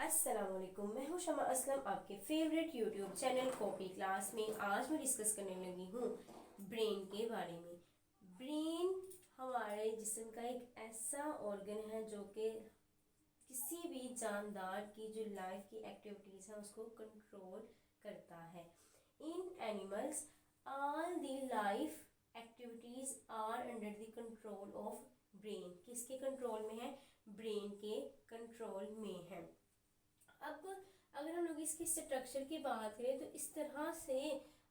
अस्सलामुअलैकुम, मैं हूं शमा असलम, आपके favourite YouTube channel copy class में। आज मैं डिस्कस करने लगी हूं ब्रेन के बारे में। ब्रेन हमारे जिस्म का एक ऐसा ऑर्गन है जो कि किसी भी जानदार की जो लाइफ की एक्टिविटीज़ है उसको कंट्रोल करता है। इन animals all the life activities are under the control of brain. किसके कंट्रोल में है? ब्रेन के कंट्रोल में है। अब अगर हम लोग इसके स्ट्रक्चर की बात करें तो इस तरह से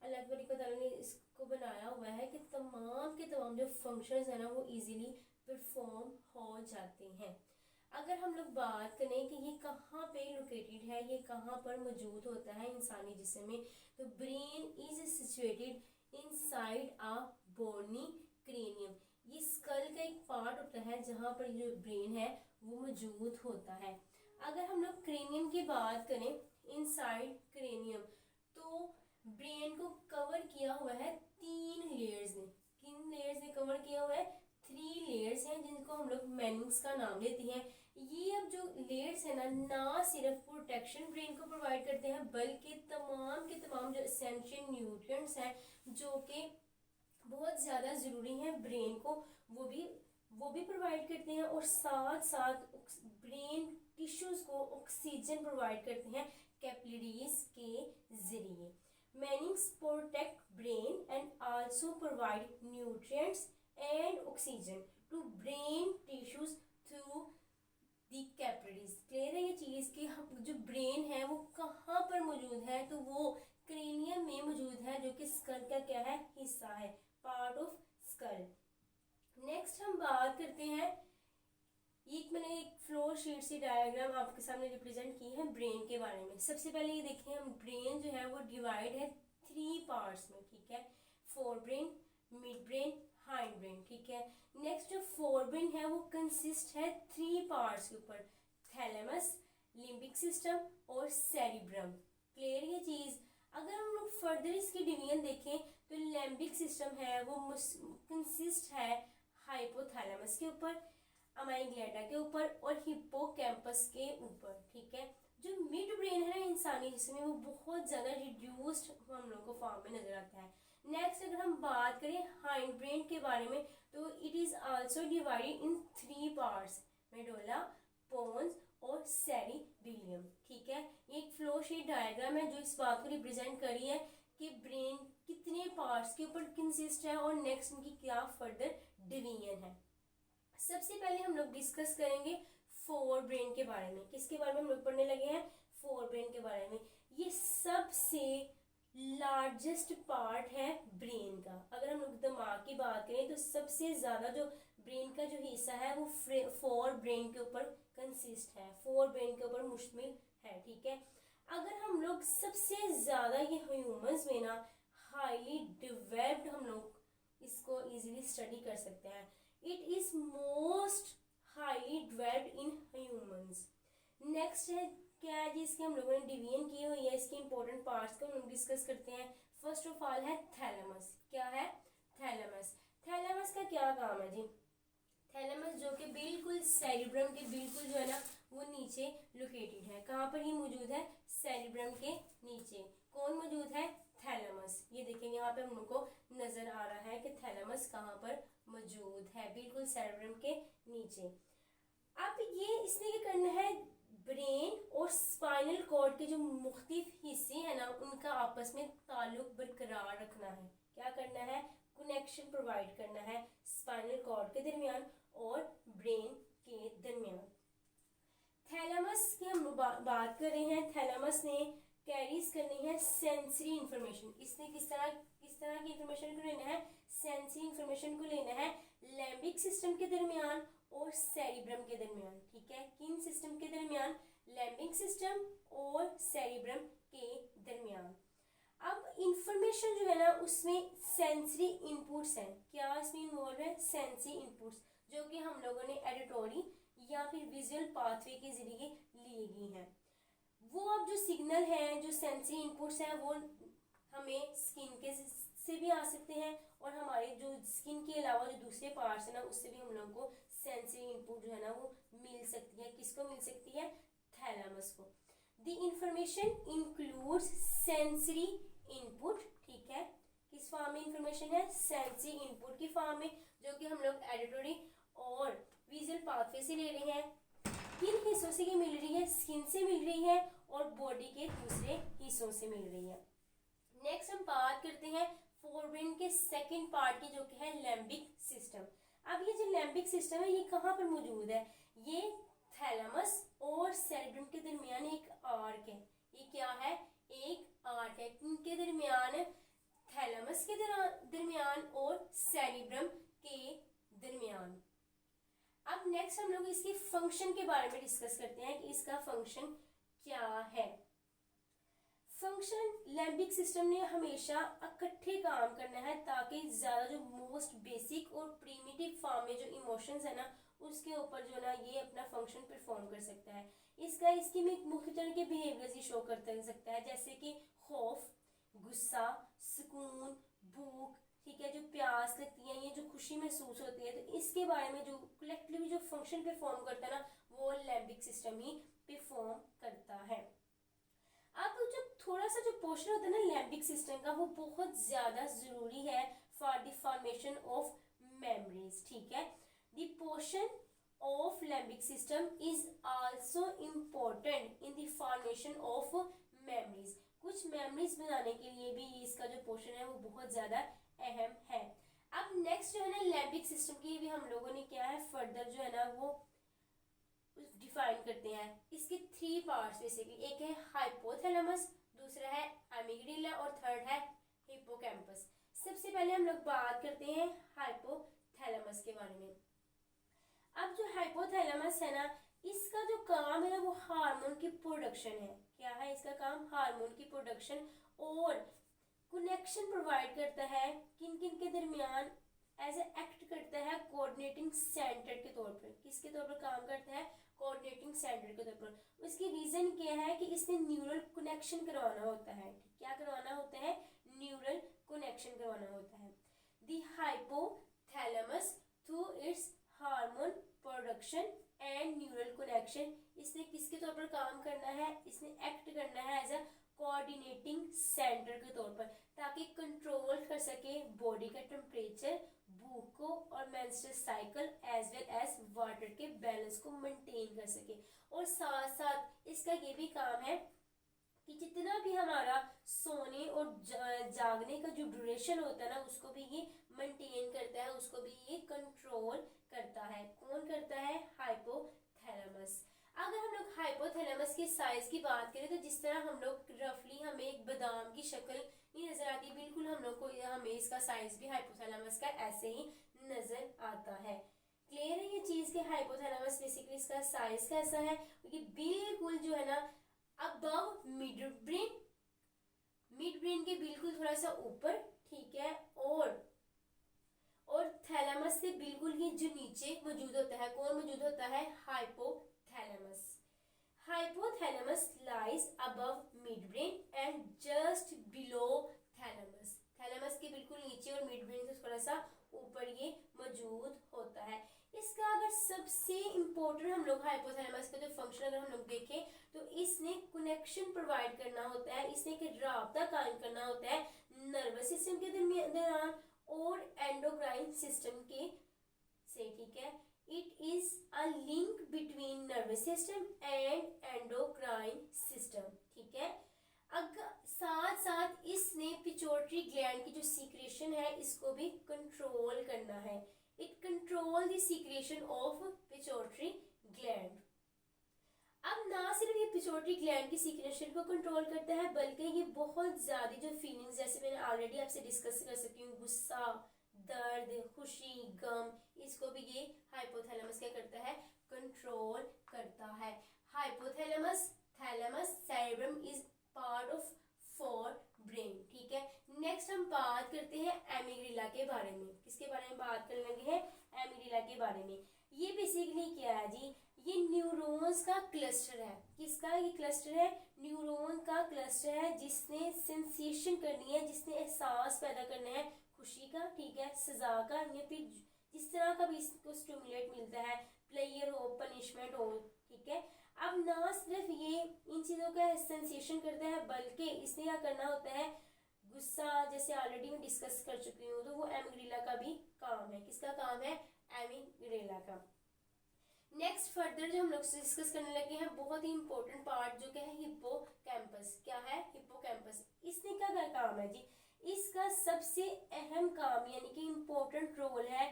अल्लाह तआला ने इसको बनाया हुआ है कि तमाम के तमाम जो फंक्शंस हैं ना वो इजीली परफॉर्म हो जाते हैं। अगर हम लोग बात करें कि ये कहाँ पे लोकेटेड है, ये कहाँ पर मौजूद होता है इंसानी जिस्म में, तो brain is situated inside a bony cranium. ये स्कल का एक पार्ट होता है जहाँ पर जो ब्रेन है वो मौजूद होता है। अगर हम लोग क्रेनियम की बात करें, इनसाइड क्रेनियम, तो ब्रेन को कवर किया हुआ है 3 लेयर्स ने। किन लेयर्स ने कवर किया हुआ है? 3 लेयर्स हैं जिनको हम लोग मेनिंग्स का नाम देते हैं। ये अब जो लेयर्स है ना सिर्फ प्रोटेक्शन ब्रेन को प्रोवाइड करते हैं बल्कि तमाम के तमाम जो एसेंशियल न्यूट्रिएंट्स हैं जो कि बहुत ज़्यादा ज़रूरी हैं ब्रेन को, वो भी प्रोवाइड करते हैं। और साथ साथ ब्रेन टिश्यूज को ऑक्सीजन प्रोवाइड करते हैं कैपिलरीज के जरिए। Meninges protect brain and also provide nutrients and oxygen to brain tissues through the capillaries. Clear है ये चीज कि जो ब्रेन है वो कहाँ पर मौजूद है? तो वो क्रेनियम में मौजूद है जो कि स्कल का क्या है? हिस्सा है, पार्ट ऑफ स्कल। नेक्स्ट हम बात करते हैं, मैंने एक फ्लो शीट से डायग्राम आपके सामने रिप्रेजेंट की है ब्रेन के बारे में। सबसे पहले ये देखें, हम ब्रेन जो है वो डिवाइड है 3 पार्ट्स में, ठीक है। Fore brain, mid brain, hind brain, ठीक है। नेक्स्ट जो फोर ब्रेन है वो कंसिस्ट है 3 पार्ट्स के ऊपर, थैलेमस, लिम्बिक सिस्टम और सेरिब्रम। क्लियर ये चीज? अगर हम लोग फर्दर इसकी डिवीजन देखें तो लिम्बिक सिस्टम है वो कंसिस्ट है हाइपोथैलेमस के ऊपर, अमाइग्लेटा के ऊपर और हिप्पोकैम्पस के ऊपर, ठीक है। जो मिड ब्रेन है ना इंसानी जिसमें, वो बहुत ज्यादा रिड्यूस्ड हम लोग को फॉर्म में नजर आता है। नेक्स्ट अगर हम बात करें हाइंड ब्रेन के बारे में तो it is also divided in 3 parts, medulla, pons और सेरिबिलियम, ठीक है। एक फ्लो शीट डायग्राम है जो इस बात को रिप्रेजेंट करी है कि ब्रेन कितने पार्ट्स के ऊपर कंसिस्ट है और नेक्स्ट उनकी क्या फर्दर डिवीजन है। सबसे पहले हम लोग डिस्कस करेंगे फोर ब्रेन के बारे में। किसके बारे में हम लोग पढ़ने लगे हैं? फोर ब्रेन के बारे में। ये सबसे लार्जेस्ट पार्ट है ब्रेन का। अगर हम लोग दिमाग की बात करें तो सबसे ज्यादा जो ब्रेन का जो हिस्सा है वो फोर ब्रेन के ऊपर कंसिस्ट है, फोर ब्रेन के ऊपर मुश्तमिल है, ठीक है। अगर हम लोग सबसे ज्यादा ये ह्यूमंस में ना हाईली डेवलप्ड हम लोग इसको इजीली स्टडी कर सकते हैं। It is most highly developed in humans. Next है क्या है जिसके हम लोगों ने डिवीजन की हुई है, इसके इंपॉर्टेंट पार्ट्स को हम लोग डिस्कस करते हैं। फर्स्ट ऑफ ऑल है थैलेमस। क्या है? थैलेमस। थैलेमस का क्या काम है जी? थैलेमस जो कि बिल्कुल सेरिब्रम के बिल्कुल जो है ना वो नीचे लोकेटेड है। कहाँ पर ही मौजूद है? सेरिब्रम के नीचे। कौन मौजूद है? थैलेमस। ये देखेंगे यहाँ पे हम लोग को नजर आ रहा है कि थैलेमस कहाँ पर मौजूद है, बिल्कुल सेरिब्रम के नीचे। अब ये इसने क्या करना है, ब्रेन और स्पाइनल कॉर्ड के जो मुख्तलिफ हिस्से हैं ना उनका आपस में ताल्लुक बरकरार रखना है। क्या करना है? कनेक्शन प्रोवाइड करना है स्पाइनल कॉर्ड के दरमियान और ब्रेन के दरमियान। थैलेमस की हम बात कर रहे हैं। थैलेमस ने कैरीज करनी है सेंसरी इंफॉर्मेशन। इसने किस तरह की इंफॉर्मेशन को लेना है? सेंसरी इंफॉर्मेशन को लेना है लिम्बिक सिस्टम के दरमियान और सेरिब्रम के दरमियान, ठीक है। किन सिस्टम के दरमियान? लिम्बिक सिस्टम और सेरिब्रम के दरमियान। अब इंफॉर्मेशन जो है ना उसमें सेंसरी इनपुट्स हैं। क्या इसमें इन्वॉल्व है? सेंसरी इनपुट्स जो कि हम लोगों ने एडिटोरी या फिर विजुअल पाथवे के जरिए ली गई हैं। वो अब जो सिग्नल है, जो सेंसरी इनपुट्स हैं, वो हमें स्किन के से भी आ सकते हैं और हमारे जो स्किन के अलावा जो दूसरे पार्ट्स है ना उससे भी हम लोगों को सेंसरी इनपुट जो है ना वो मिल सकती है। किसको मिल सकती है? थैलेमस को। The information includes sensory input, ठीक है, किस फॉर्म में इंफॉर्मेशन है, सेंसरी इनपुट की फॉर्म में, जो कि हम लोग एडिटरी और विजुअल पाथवे से ले रहे हैं। किन हिस्सों से ये मिल रही है, स्किन से मिल रही है और बॉडी के दूसरे हिस्सों से मिल रही है। नेक्स्ट हम बात करते हैं फोरब्रेन के सेकंड पार्ट की, जो कि है लैम्बिक सिस्टम। अब ये जो लैम्बिक सिस्टम है ये कहाँ पर मौजूद है, ये थैलेमस और सेरेब्रम के दरमियान एक आर्क है। ये क्या है, एक आर्क है, इनके दरमियान, थैलेमस के दरमियान और सेरेब्रम के दरमियान। अब नेक्स्ट हम लोग इसके फंक्शन के बारे में डिस्कस करते हैं कि इसका फंक्शन क्या है। फंक्शन, लैम्बिक सिस्टम ने हमेशा इकट्ठे काम करना है ताकि ज्यादा जो मोस्ट बेसिक और प्रीमिटिव फॉर्म में जो इमोशंस है ना उसके ऊपर जो ना ये अपना फंक्शन परफॉर्म कर सकता है। इसकी में मुख्य तरह के बिहेवियर्स ही शो कर सकता है, जैसे कि खौफ, गुस्सा, सुकून, भूख, ठीक है, जो प्यास लगती है, ये जो खुशी महसूस होती है, तो इसके बारे में जो कलेक्टिवली जो फंक्शन परफॉर्म करता है ना वो लैम्बिक सिस्टम ही परफॉर्म करता है। अब जो थोड़ा सा जो पोर्शन होता है ना लैम्बिक सिस्टम का वो बहुत ज्यादा जरूरी है for the formation of memories, ठीक है। The portion of limbic system is also important in the formation of memories. कुछ मेमोरीज बनाने के लिए भी इसका जो पोर्शन है वो बहुत ज्यादा अहम है। अब नेक्स्ट जो है ना लैम्बिक सिस्टम की भी हम लोगों ने क्या है फर्दर जो है ना वो डिफाइन करते हैं। इसके 3 पार्ट्स बेसिकली, एक है हाइपोथैलेमस, दूसरा है एमिग्डाला और थर्ड है हिप्पोकैम्पस। सबसे पहले हम लोग बात करते हैं हाइपोथैलेमस के बारे में। अब जो हाइपोथैलेमस है ना इसका जो काम है ना वो हार्मोन की प्रोडक्शन है। क्या है इसका काम, हार्मोन की प्रोडक्शन और कनेक्शन प्रोवाइड करता है किन किन के दरमियान, एज ए एक्ट करता है कोऑर्डिनेटिंग सेंटर के तौर पर। किसके तौर पर काम करता है, कोऑर्डिनेटिंग सेंटर के तौर पर। उसकी रीजन क्या है कि इसने न्यूरल कनेक्शन करवाना होता है। क्या करवाना होता है, न्यूरल कनेक्शन करवाना होता है। The hypothalamus through it's hormone production and neural connection, इसने किसके तौर पर काम करना है, इसने एक्ट करना है एज अ कोऑर्डिनेटिंग सेंटर के तौर पर, ताकि कंट्रोल कर सके बॉडी का टेम्परेचर, भूख को और menstrual cycle as well as water के बैलेंस को मेंटेन कर सके। और साथ साथ इसका ये भी काम है कि जितना भी हमारा सोने और जागने का जो ड्यूरेशन होता है ना उसको भी ये मेंटेन करता है, उसको भी ये कंट्रोल करता है। कौन करता है, हाइपोथैलेमस। अगर हम लोग हाइपोथैलेमस के साइज की बात करें तो जिस तरह हम लोग रफली हमें एक बादाम की शक्ल नहीं नजर आती, बिल्कुल हम लोग को हमें इसका साइज भी हाइपोथैलेमस का ऐसे ही नजर आता है। क्लियर है ये चीज कि हाइपोथैलेमस बेसिकली इसका साइज कैसा है, क्योंकि बिल्कुल जो है ना अबव मिड ब्रेन के बिल्कुल थोड़ा सा ऊपर, ठीक है, और थैलेमस से बिल्कुल ही जो नीचे मौजूद होता है। कौन मौजूद होता है, hypothalamus. Hypothalamus lies above mid brain and just below thalamus. Thalamus के बिल्कुल नीचे और मिड ब्रेन से थोड़ा सा ऊपर ये मौजूद होता है। इसका अगर सबसे इम्पोर्टेंट हम लोग हाइपोथैलेमस का जो फंक्शन अगर हम लोग देखें तो इसने कनेक्शन प्रोवाइड करना होता है, इसने एक राब्ता कायम करना होता है नर्वस सिस्टम के दौरान और एंडोक्राइन सिस्टम के से, ठीक है। It is a link between nervous system and endocrine system, ठीक है। अगर साथ साथ इसने पिट्यूटरी ग्लैंड की जो सीक्रेशन है इसको भी कंट्रोल करना है। It control the secretion of pituitary gland. अब ना सिर्फ ये पिट्यूटरी ग्लैंड की सीक्रेशन को कंट्रोल करता है बल्कि ये बहुत ज्यादा जो फीलिंग्स, जैसे मैंने ऑलरेडी आपसे डिस्कस कर सकती हूँ, गुस्सा, दर्द, खुशी, गम, इसको भी ये हाइपोथैलेमस क्या करता है, कंट्रोल करता है। Hypothalamus, thalamus, cerebrum is part of fore brain, ठीक है। नेक्स्ट हम बात करते हैं एमिग्डाला के बारे में। किसके बारे में बात करने लगे हैं, एमिग्डाला के बारे में। ये बेसिकली क्या है जी, ये न्यूरॉन्स का क्लस्टर है। किसका ये क्लस्टर है, न्यूरॉन का क्लस्टर है जिसने सेंसेशन करनी है, जिसने एहसास पैदा करना है खुशी का, ठीक है, सजा का, या फिर जिस तरह का भी इसको स्टिमुलेट मिलता है, प्लेयर हो, पनिशमेंट हो, ठीक है। अब ना सिर्फ ये इन चीजों चीज़ों का सेंसेशन करता है, बल्कि इसने क्या करना होता है, गुस्सा, जैसे ऑलरेडी मैं डिस्कस कर चुकी हूँ, तो वो एमिग्रेला का भी काम है। किसका काम है? एमिग्रेला का। नेक्स्ट फर्दर जो हम लोग डिस्कस करने लगे हैं, बहुत ही इंपॉर्टेंट पार्ट जो क्या है, हिप्पोकैम्पस। क्या है? हिप्पोकैम्पस। इसने क्या काम है जी? इसका सबसे अहम काम यानी कि इम्पोर्टेंट रोल है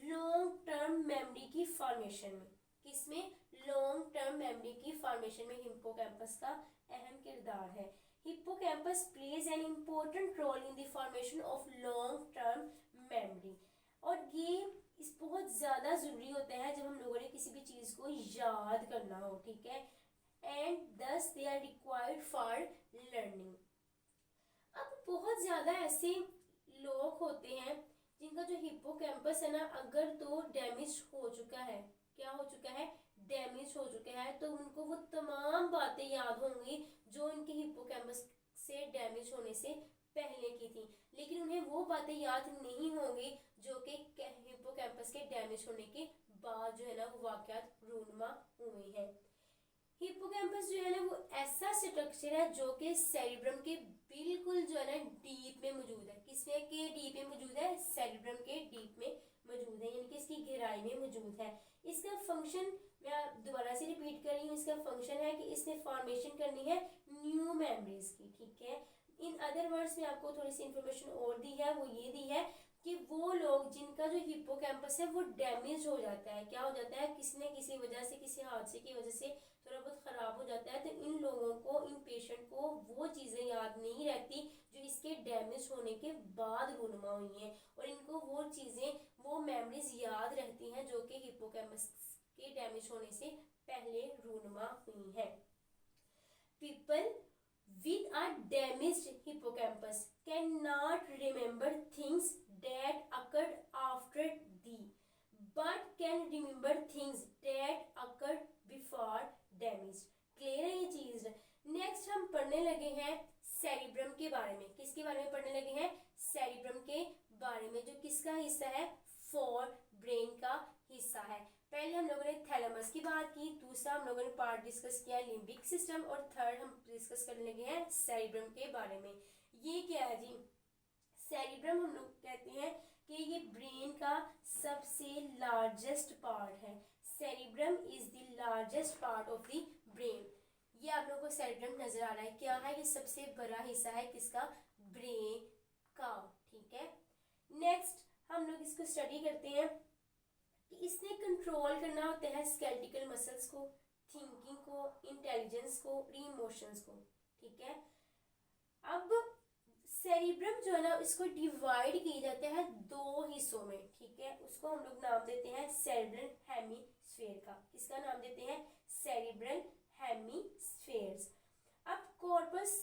लॉन्ग टर्म मेमोरी की फॉर्मेशन में। किसमें? लॉन्ग टर्म मेमोरी की फॉर्मेशन में हिप्पोकैम्पस का अहम किरदार है। Hippocampus plays an important role in the formation of long term memory. और ये इस बहुत ज़्यादा ज़रूरी होता है जब हम लोगों ने किसी भी चीज़ को याद करना हो, ठीक है। And this they are required for learning. अब बहुत ज़्यादा ऐसे लोग होते हैं जिनका जो हिप्पोकैम्पस है ना, अगर तो डैमेज हो चुका है, क्या हो चुका है? डैमेज हो चुका है, तो उनको वो तमाम बातें याद होंगी जो इनके हिप्पोकैम्पस से डैमेज होने से पहले की थी, लेकिन उन्हें वो बातें याद नहीं होंगी जो कि हिप्पोकैम्पस के डैमेज होने के बाद जो है ना वो वाकयात रूनुमा हुए हैं। हिप्पोकैम्पस जो है ना वो ऐसा स्ट्रक्चर है जो कि सेरिब्रम के बिल्कुल जो है ना डीप में मौजूद है। किसमें के डीप में मौजूद है? सेरिब्रम के डीप में मौजूद है, यानी कि इसकी गहराई में मौजूद है। इसका फंक्शन मैं दोबारा से रिपीट कर रही हूँ, इसका फंक्शन है कि इसने फॉर्मेशन करनी है न्यू मेमोरीज की, ठीक है। इन अदर वर्ड्स में आपको थोड़ी सी इंफॉर्मेशन और दी है, वो ये दी है कि वो लोग जिनका जो हिप्पोकैम्पस है वो डैमेज हो जाता है, क्या हो जाता है, किसी न किसी वजह से, किसी हादसे की वजह से थोड़ा बहुत खराब हो जाता है, तो इन लोगों को, इन पेशेंट को वो चीज़ें याद नहीं रहती जो इसके डैमेज होने के बाद रूनुमा हुई हैं, और इनको वो चीज़ें, वो मेमोरीज याद रहती हैं जो कि हिप्पोकैम्पस के डैमेज होने से पहले रूनुमा हुई हैं। People with a damaged hippocampus cannot remember things that occurred after the, but can remember things that occurred before damage. Clear है ये चीज? नेक्स्ट हम पढ़ने लगे हैं सेरिब्रम के बारे में। किसके बारे में पढ़ने लगे हैं? सेरिब्रम के बारे में, जो किसका हिस्सा है? फोर ब्रेन का हिस्सा है। पहले हम लोगों ने थैलेमस की बात की, दूसरा हम लोगों ने पार्ट डिस्कस किया लिम्बिक सिस्टम, और थर्ड हम डिस्कस करने लगे हैं सेरिब्रम के बारे में। ये क्या है जी? सेरिब्रम हम लोग कहते हैं कि ये ब्रेन का सबसे लार्जेस्ट पार्ट है। Cerebrum is the largest part of the brain. ये आप लोगों को सेरिब्रम नजर आ रहा है, क्या है? ये सबसे बड़ा हिस्सा है किसका? ब्रेन का, ठीक है। नेक्स्ट हम लोग इसको स्टडी करते हैं कि इसने कंट्रोल करना होता है स्केलेटल मसल्स को, थिंकिंग को, इंटेलिजेंस को, इमोशंस को, ठीक है। अब सेरिब्रम जो है ना, इसको डिवाइड किया जाता है दो हिस्सों में, ठीक है। उसको हम लोग नाम देते हैं सेरिब्रल हेमिस्फीयर का। किसका नाम देते हैं? Cerebral hemispheres. अब कॉर्पस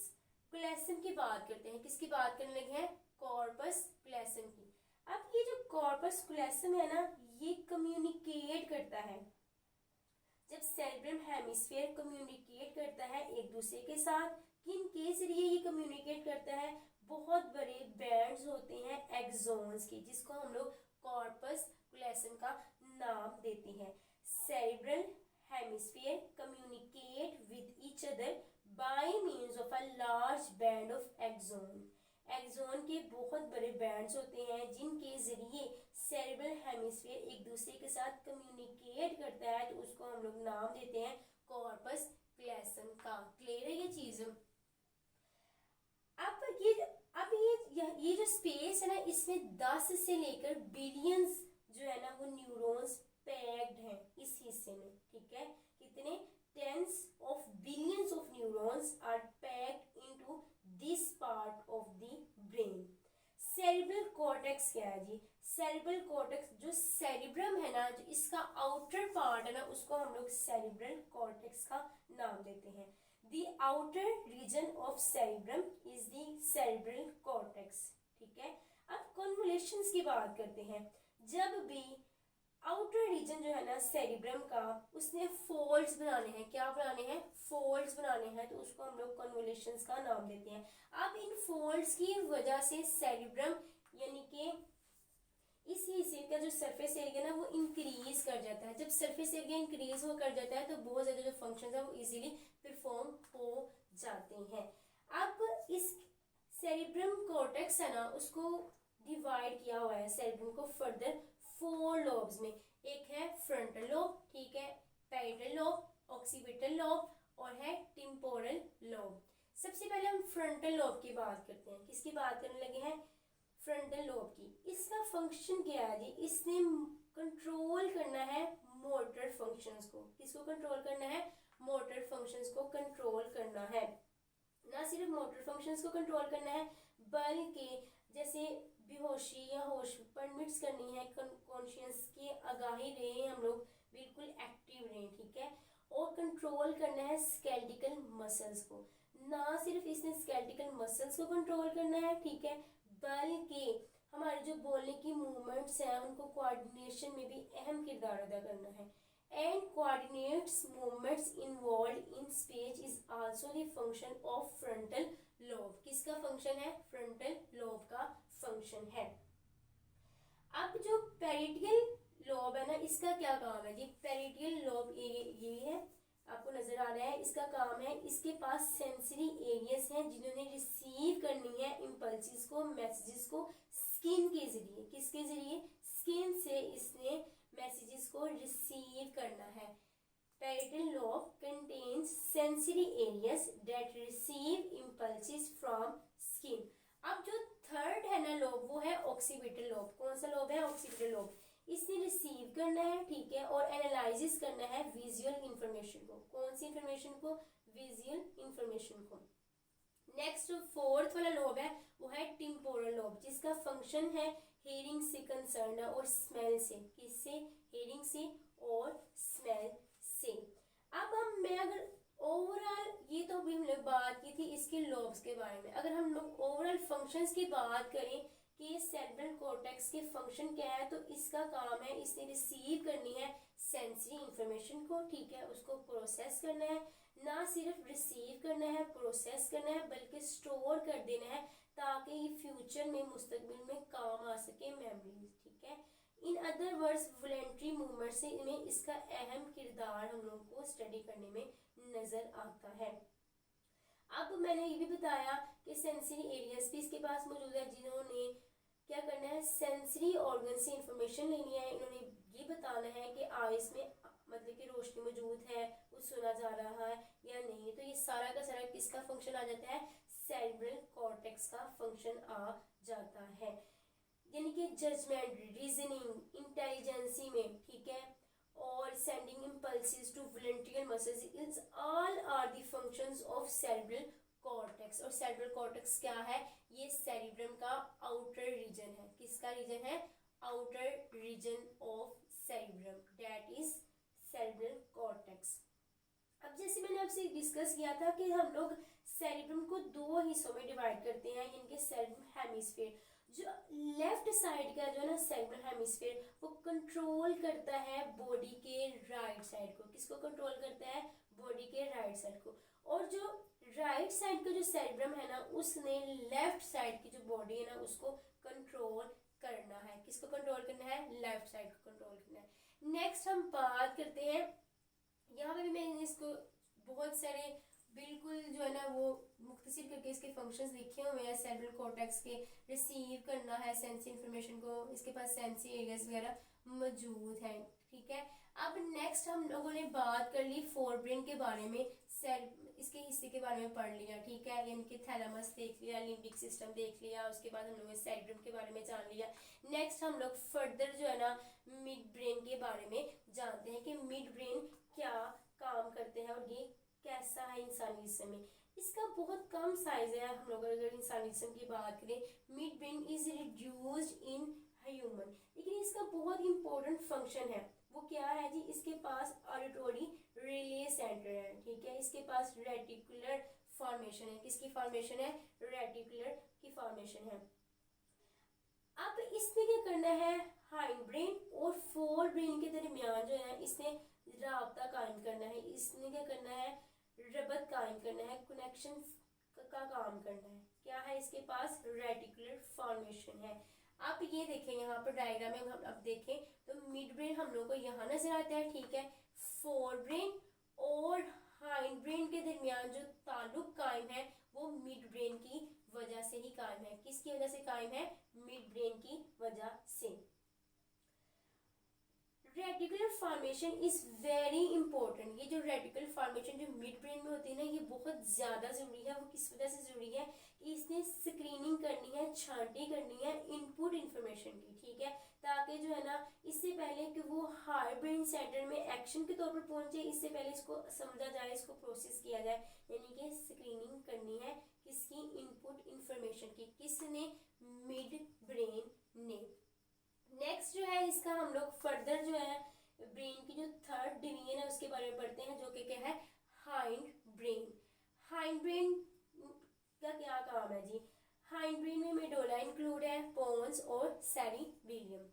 क्लैसम की बात करते हैं। किसकी बात करने लगे हैं? कॉर्पस क्लैसम की। अब ये जो कॉर्पस क्लैसम है ना, ये कम्युनिकेट करता है। जब सेरिब्रल हेमिस्फीयर कम्युनिकेट करता है एक दूसरे के साथ, किन के जरिए ये कम्युनिकेट करता है? बहुत बड़े बैंड्स होते हैं एक्सोन्स के, जिसको हम लोग कॉर्पस क्लैसम का नाम देते हैं। Cerebral hemisphere communicate with each other by means of a large band of axon. Axon के बहुत बड़े बैंड्स होते हैं जिनके जरिए सेरिब्रल हेमिस्फीयर एक दूसरे के साथ कम्युनिकेट करता है, तो उसको हम लोग नाम देते हैं कॉर्पस क्लैसम का। क्लियर है ये चीज? अब ये जो स्पेस है ना, इसमें 10 से लेकर बिलियंस जो है ना वो न्यूरॉन्स पैक्ड हैं इस हिस्से में, ठीक है। कितने? Tens of billions of neurons are packed into this part of the brain. Cerebral cortex क्या है जी? सेरिब्रल कॉर्टेक्स, जो सेरिब्रम है ना, जो इसका आउटर पार्ट है ना, उसको हम लोग सेरिब्रल कॉर्टेक्स का नाम देते हैं। The outer region of cerebrum is the cerebral cortex, ठीक है। अब कन्वोल्यूशंस की बात करते हैं। जब भी आउटर रीजन जो है ना सेरिब्रम का, उसने फोल्ड्स बनाने हैं, क्या बनाने हैं? फोल्ड्स बनाने हैं, तो उसको हम लोग कन्वोल्यूशंस का नाम देते हैं। अब इन फोल्ड्स की वजह से सेरिब्रम यानी कि इस हिस्से का जो सरफेस एरिया ना वो इंक्रीज कर जाता है। जब सरफेस एरिया इंक्रीज हो कर जाता है तो बहुत ज़्यादा जो फंक्शंस है वो इजीली परफॉर्म हो हैं। अब इस सेरिब्रम कॉर्टेक्स है ना, उसको डिवाइड किया हुआ है सेरिब्रम को फर्दर 4 लोब्स में। एक है फ्रंटल लोब, ठीक है, पैरेटल लोब, ऑक्सीपिटल लोब और है टेम्पोरल लोब। सबसे पहले हम फ्रंटल लोब की बात करते हैं। किसकी बात करने लगे हैं? फ्रंटल लोब की। इसका फंक्शन क्या है जी? इसने कंट्रोल करना है मोटर फंक्शंस को। किसको कंट्रोल करना है? मोटर फंक्शंस को कंट्रोल करना है। ना सिर्फ मोटर फंक्शंस को कंट्रोल करना है, बल्कि जैसे बेहोशी या होश परमिट्स करनी है, कॉन्शियस की आगाही रहे, हम लोग बिल्कुल एक्टिव रहे, ठीक है। और कंट्रोल करना है स्केलेटल मसल्स को। ना सिर्फ इसने स्केलेटल मसल्स को कंट्रोल करना है, ठीक है, बल्कि हमारे जो बोलने की मूवमेंट्स हैं उनको कोऑर्डिनेशन में भी अहम किरदार अदा करना है। And coordinates movements involve in speech is also the function of frontal lobe. किसका फंक्शन है? फ्रंटल लोब का फंक्शन है। अब जो पेरिटियल लोब है ना, इसका क्या काम है जी? पेरिटियल लोब ये है, आपको नजर आ रहा है। इसका काम है, इसके पास सेंसरी एरियाज हैं जिन्होंने रिसीव करनी है इम्पल्सिस को, मैसेजेस को स्किन के जरिए। किसके जरिए? स्किन से इसने मैसेजेस को रिसीव करना है। Parietal lobe contains sensory areas that receive impulses from skin. अब जो थर्ड है ना लोब, वो है ऑक्सीपिटल लोब। कौन सा लोब है? Occipital lobe. इसने रिसीव करना है, ठीक है, और एनालाइजिस करना है विजुअल इंफॉर्मेशन को। कौन सी इंफॉर्मेशन को? विजुअल इंफॉर्मेशन को। नेक्स्ट फोर्थ वाला लोब है, वो है टेम्पोरल लोब, जिसका फंक्शन है हियरिंग से कंसर्न है और स्मेल से। किससे? हियरिंग से और स्मेल से। अब मैं अगर ओवरऑल, ये तो अभी हमने बात की थी इसके लोब्स के बारे में, अगर हम लोग ओवरऑल फंक्शंस की बात करें कि सेरेब्रल कॉर्टेक्स के फंक्शन क्या है, तो इसका काम है, इसने रिसीव करनी है सेंसरी इंफॉर्मेशन को, ठीक है, उसको प्रोसेस करना है। ना सिर्फ रिसीव करना है, प्रोसेस करना है, बल्कि स्टोर कर देना है ताकि ये फ्यूचर में, मुस्तकबिल में काम आ सके मेमोरीज, ठीक है। In other words voluntary movement से में इसका अहम किरदार हम लोग को स्टडी करने में नजर आता है। अब मैंने ये भी बताया कि सेंसरी एरियाज भी इसके पास मौजूद है, जिन्होंने क्या करना है? सेंसरी ऑर्गन से इंफॉर्मेशन लेनी है। इन्होंने ये बताना है कि आइस में मतलब कि रोशनी मौजूद है, कुछ सुना जा रहा है या नहीं। तो ये सारा का सारा किसका फंक्शन आ जाता है? सेरेब्रल कॉर्टेक्स का फंक्शन आ जाता है। यानी कि जजमेंट, रीजनिंग, इंटेलिजेंसी में, ठीक है, और sending impulses to voluntary muscles is all are the functions of cerebral cortex. और सेरेब्रल कॉर्टेक्स क्या है? ये सेरिब्रम का आउटर रीजन है। किसका रीजन है? Outer region of cerebrum, that is cerebral cortex. अब जैसे मैंने आपसे डिस्कस किया था कि हम लोग सेरिब्रम को 2 हिस्सों में डिवाइड करते हैं, इनके सेरिब्रल हेमिस्फीयर। जो लेफ्ट साइड का जो है ना सेरेब्रल हेमिस्फीयर, वो कंट्रोल करता है बॉडी के राइट साइड को। किसको कंट्रोल करता है? बॉडी के राइट साइड को। और जो राइट साइड का जो सेरेब्रम है ना, उसने लेफ्ट साइड की जो बॉडी है ना, उसको कंट्रोल करना है। किसको कंट्रोल करना है? लेफ्ट साइड को कंट्रोल करना है। नेक्स्ट हम बात करते हैं, यहाँ पे भी मैंने इसको बहुत सारे बिल्कुल जो है ना वो मुख्तसर करके इसके फंक्शंस लिखे हुए हैं। सेरेब्रल कॉर्टेक्स के रिसीव करना है सेंसरी इंफॉर्मेशन को, इसके पास सेंसरी एरियाज वगैरह मौजूद है, ठीक है। अब नेक्स्ट हम लोगों ने बात कर ली फोरब्रेन के बारे में, इसके हिस्से के बारे में पढ़ लिया, ठीक है, यानी कि थैलेमस देख लिया, लिम्बिक सिस्टम देख लिया, उसके बाद हम लोगों ने सेरेब्रम के बारे में जान लिया। नेक्स्ट हम लोग फर्दर जो है ना मिड ब्रेन के बारे में जानते हैं कि मिड ब्रेन क्या काम करते हैं और ये कैसा है इंसानी जिस्म में। इसका बहुत कम साइज है। हम लोग अगर इंसानी जिस्म की बात करें, mid brain is reduced in human, लेकिन इसका बहुत इंपॉर्टेंट फंक्शन है। वो क्या है जी? इसके पास ऑडिटरी रिले सेंटर है, ठीक है, इसके पास रेटिकुलर फॉर्मेशन है। किसकी फॉर्मेशन है? रेटिकुलर की फॉर्मेशन है। अब इसने क्या करना है? हाइंड ब्रेन और फोर ब्रेन के दरमियान जो है इसने राब्ता कायम करना है। इसने क्या करना है? रबत कायम करना है, कनेक्शन का काम करना है। क्या है इसके पास? रेटिकुलर फॉर्मेशन है। आप ये देखें यहाँ पर डायग्राम में, हम अब देखें तो मिड ब्रेन हम लोग को यहाँ नजर आता है, ठीक है। फोर ब्रेन और हाइंड ब्रेन के दरमियान जो ताल्लुक कायम है वो मिड ब्रेन की वजह से ही कायम है। किसकी वजह से कायम है? मिड ब्रेन की वजह से। Reticular formation is very important. ये जो रेटिकुलर फॉर्मेशन जो मिड ब्रेन में होती है ना, ये बहुत ज्यादा जरूरी है। वो किस वजह से जरूरी है कि इसने स्क्रीनिंग करनी है, छांटी करनी है इनपुट इंफॉर्मेशन की, ठीक है, ताकि जो है ना इससे पहले कि वो हाई ब्रेन सेंटर में एक्शन के तौर पर पहुंचे, इससे पहले इसको समझा जाए, इसको प्रोसेस किया जाए, यानी कि स्क्रीनिंग करनी है किसकी? इनपुट इंफॉर्मेशन की। किसने? मिड ब्रेन ने। नेक्स्ट जो है इसका हम लोग फर्दर जो है ब्रेन की जो थर्ड डिवीजन है उसके बारे में पढ़ते हैं, जो कि क्या है? Hind brain. हाइंड ब्रेन का क्या काम है जी? हाइंड ब्रेन में मेडोला इंक्लूड है, पोन्स और सेरिबेलियम।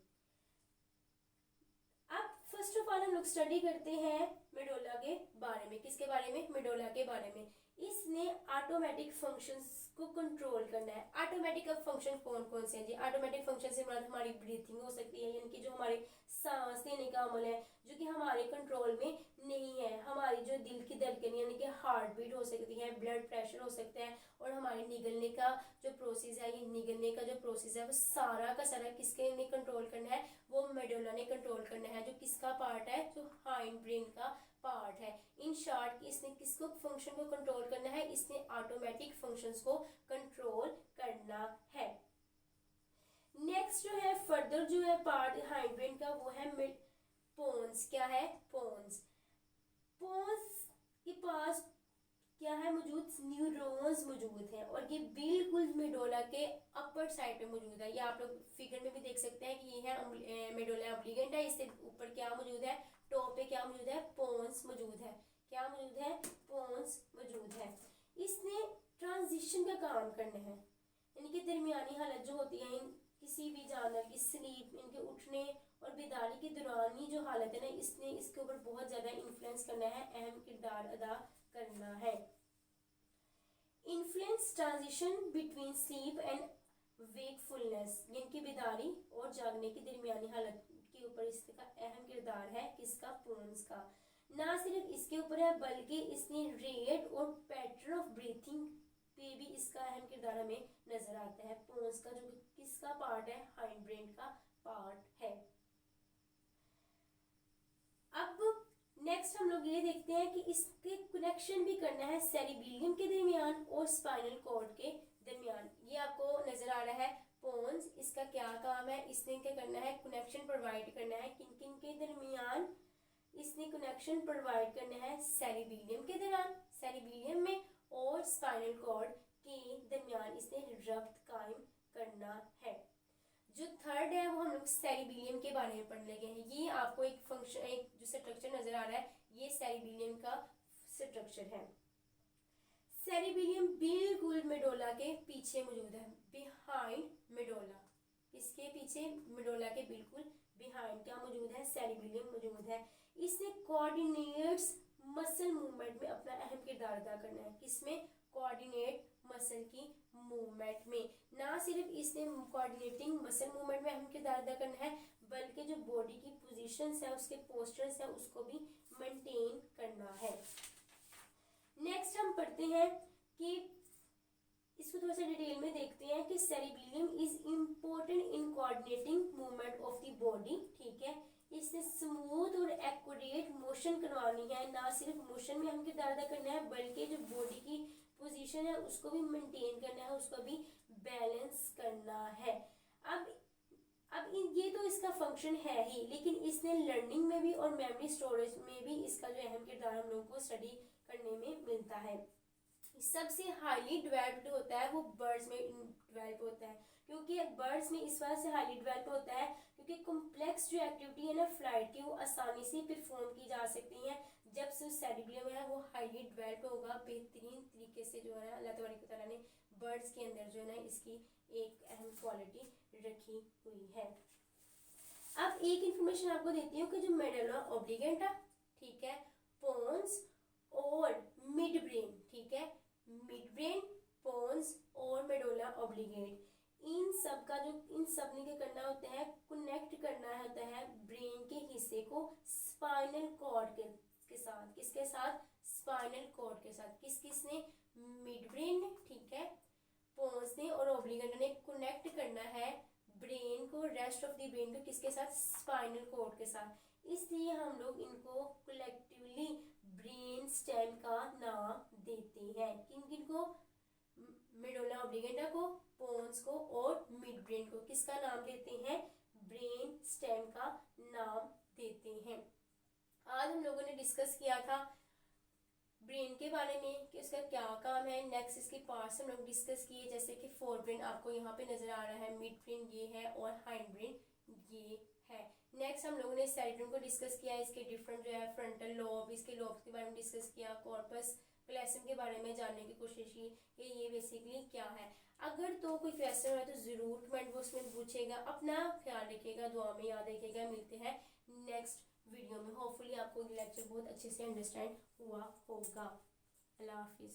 अब फर्स्ट ऑफ ऑल हम लोग स्टडी करते हैं मेडोला के बारे में। किसके बारे में? मेडोला के बारे में। इसने ऑटोमेटिक फंक्शंस को कंट्रोल करना है। ऑटोमेटिक फंक्शन कौन कौन से हैं जी? ऑटोमेटिक फंक्शन से मतलब हमारी ब्रीथिंग हो सकती है, यानी कि जो हमारे सांस लेने का अमल है जो कि हमारे कंट्रोल में नहीं है। हमारी जो दिल की धड़कन यानी कि हार्ट बीट हो सकती है, ब्लड प्रेशर हो सकता है, और हमारे निगलने का जो प्रोसेस है, ये निगलने का जो प्रोसेस है वो सारा का सारा किसके ने कंट्रोल करना है? वो मेडुला ने कंट्रोल करना है, जो किसका पार्ट है? जो हाइंड ब्रेन का पार्ट है। इन शॉर्ट इसने किसको फंक्शन को कंट्रोल करना है? इसने ऑटोमेटिक फंक्शंस को कंट्रोल करना है। नेक्स्ट जो है फर्दर जो है पार्ट हाइंड ब्रेन का वो है पोन्स। क्या है? पोन्स। पोन्स के पास क्या है मौजूद? न्यूरॉन्स मौजूद हैं, और ये बिल्कुल मेडोला के अपर साइड पे मौजूद है। ये आप लोग फिगर में भी देख सकते हैं कि ये है मेडोला ऑब्लिगेंट है। इससे ऊपर क्या मौजूद है? टॉप पे क्या मौजूद है? पोन्स मौजूद है। क्या मौजूद है? पोन्स मौजूद है। इसने ट्रांजिशन का काम करना है, यानी कि दरमियानी हालत जो होती है किसी भी जानवर की, स्लीप, इनके उठने और बेदारी के दौरान ही जो हालत है ना, इसने इसके ऊपर बहुत ज्यादा इन्फ्लुएंस करना है, अहम किरदार अदा करना है। Influence transition between sleep and wakefulness, इनकी बेदारी और जागने की दरमियानी हालत के ऊपर इसका अहम किरदार है। किसका? पोन्स का। ना सिर्फ इसके ऊपर है बल्कि इसने रेट और पैटर्न ऑफ ब्रीथिंग पे भी इसका अहम किरदार हमें नजर आता है। पोन्स का जो किसका पार्ट है? हाइंड ब्रेन का पार्ट है। अब नेक्स्ट हम लोग ये देखते हैं कि इसके कनेक्शन भी करना है सेरिबेलियम के दरमियान और स्पाइनल कॉर्ड के दरमियान। ये आपको नजर आ रहा है पोन्स। इसका क्या काम है? इसने क्या करना है? कनेक्शन प्रोवाइड करना है। किन किन के दरमियान? इसने कनेक्शन प्रोवाइड करना है सेरिबेलियम के दौरान, सेरिबेलियम में, और स्पाइनल कॉर्ड के दरमियान इसने रब्त कायम करना है। जो थर्ड है वो हम लोग सेरिबेलियम के बारे में पढ़ने लगे हैं। ये आपको एक फंक्शन, एक जो स्ट्रक्चर नजर आ रहा है, ये सेरिबेलियम का स्ट्रक्चर है। सेरिबेलियम बिल्कुल मेडोला के पीछे मौजूद है, बिहाइंड मेडोला। इसके पीछे मेडोला के बिल्कुल बिहाइंड क्या मौजूद है? सेरिबेलियम मौजूद है। इसने कोऑर्डिनेट्स मसल मूवमेंट में अपना अहम किरदार अदा करना है। किसमें? कोऑर्डिनेट मसल की मूवमेंट में। ना सिर्फ इसने कोऑर्डिनेटिंग मसल मूवमेंट में अहम किरदार अदा करना है, बल्कि जो बॉडी की पोजीशंस है, उसके पोस्चर्स है, उसको भी मेंटेन करना है। नेक्स्ट हम पढ़ते हैं कि इसको थोड़ा सा डिटेल में देखते हैं कि cerebellum is important in coordinating movement of the body. ठीक है, इससे स्मूथ और एक्यूरेट मोशन करवानी है। ना सिर्फ मोशन में हम किरदार अदा करना है, बल्कि जो बॉडी की पोजीशन है उसको भी मेंटेन करना है, उसको भी बैलेंस करना है। अब ये तो इसका फंक्शन है ही, लेकिन इसने लर्निंग में भी और मेमोरी स्टोरेज में भी इसका जो अहम किरदार हम लोगों को स्टडी करने में मिलता है। सबसे हाईली डेवलप्ड होता है वो बर्ड्स में डेवलप होता है, क्योंकि बर्ड्स में इस वजह से हाईली डेवलप होता है क्योंकि कॉम्प्लेक्स जो एक्टिविटी है ना फ्लाइट की, वो आसानी से परफॉर्म की जा सकती है। जब से सेरिबेलियम है वो हाईली डेवलप होगा, बेहतरीन तरीके से जो है अल्लाह तबारक तआला ने बर्ड्स के अंदर जो है ना इसकी एक अहम क्वालिटी रखी हुई है। अब एक इंफॉर्मेशन आपको देती हूँ कि जो मेडुला ऑब्लिगेंटा, ठीक है, पोन्स और मिड ब्रेन, ठीक है, मिड ब्रेन, पोन्स और मेडुला ऑब्लिगेट, इन सब ने क्या करना होता है? कनेक्ट करना होता है ब्रेन के हिस्से को स्पाइनल कॉर्ड के साथ। किसके साथ? स्पाइनल कॉर्ड के साथ। किसने? पोन्स ने और ओब्लिगेटा ने कनेक्ट करना है ब्रेन को, रेस्ट ऑफ द ब्रेन को किसके साथ, स्पाइनल कॉर्ड के साथ। इसलिए हम लोग इनको कलेक्टिवली ब्रेन स्टेम का नाम देते हैं। किन किन को, मेडुला ऑब्लिगेटा को, पोन्स को और मिड ब्रेन को किसका नाम देते हैं, ब्रेन स्टेम का नाम देते हैं। आज हम लोगों ने डिस्कस किया था ब्रेन के बारे में कि उसका क्या काम है। नेक्स्ट इसके पार्ट्स हम लोग डिस्कस किए, जैसे कि फोर ब्रेन आपको यहाँ पे नजर आ रहा है, मिड ब्रेन ये है और हाइंड ब्रेन ये है। नेक्स्ट हम लोगों ने सेरेब्रम को डिस्कस किया, इसके डिफरेंट जो है फ्रंटल लोब, इसके लोब्स के बारे में डिस्कस किया, कॉर्पस क्लैसम के बारे में जानने की कोशिश की कि ये बेसिकली क्या है। अगर तो कोई क्वेश्चन है तो जरूर कमेंट बॉक्स में पूछेगा। अपना ख्याल रखिएगा, दुआ में याद रखिएगा। मिलते हैं नेक्स्ट वीडियो में। होपफुली आपको ये लेक्चर बहुत अच्छे से अंडरस्टैंड हुआ होगा। अल्लाह हाफिज़।